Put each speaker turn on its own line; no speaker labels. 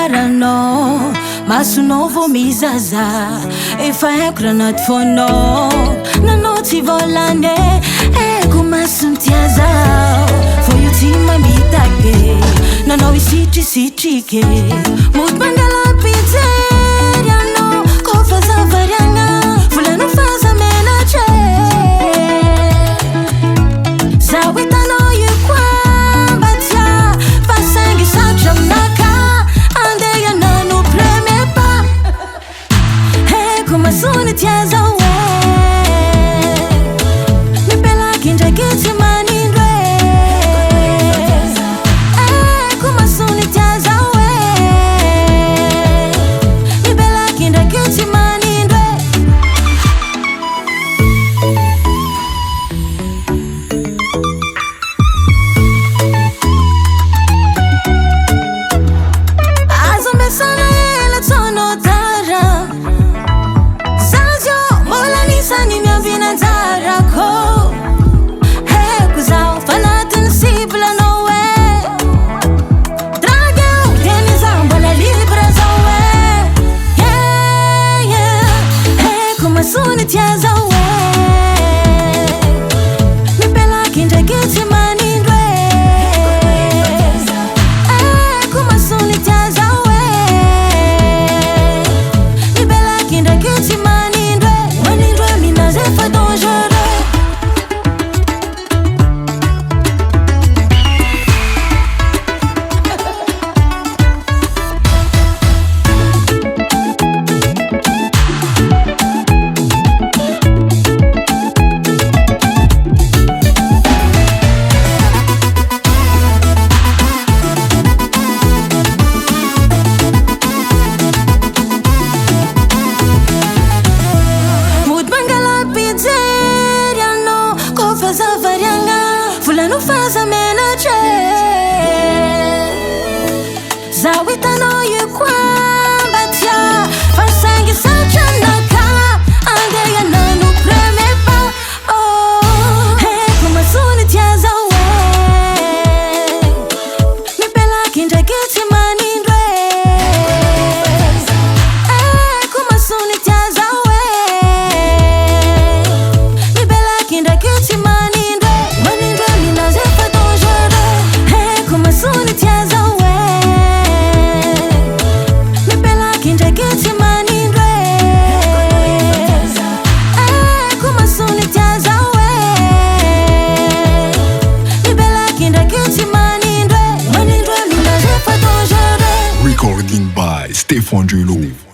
anaranao masonao vao mizaza efa haiko raha anaty fonao nanao tsy volany eko masony tia zaho vao io tsy mamitake nanao isitrisitrike mody mangala-pijery anao kofa zavariagna volanao fazamenatre zaho hitanao io koa mba tia fasaingy sarotra aminaka andeha nano premier pas eko masony tia zaho mipelaky ndraiky tsy manindro eko masony tia zaho mipelaky ndraiky tsy manindro azo mbesana ela tsono tara zazio mbola nisany miavinanjarako heko zaho fanatiny siblanao drageo teny zaho mbola libre zaho heko masony tia zaho mipelaky ndraiky tsy manindro eko masony tia zaho mipelaky ndraiky tsy manindro manindro minazy efa dangereux mody mangala-pijery anao kofa zavariagna volanao fazamenatre zaho hitanao io koa mba tia fasaingy sarotra aminaka andeha nano premier pas eko masony tia zaho mipelaky ndraiky tsy manindro eko masony tia zaho mipelaky ndraiky tsy manindro manindro minazy efa dangereux eko masony tia zaho mipelaky ndraiky tsy manindro eko masony tia zaho mipelaky ndraiky tsy manindro manindro minazy efa dangereux
Recording by Stefan Julo.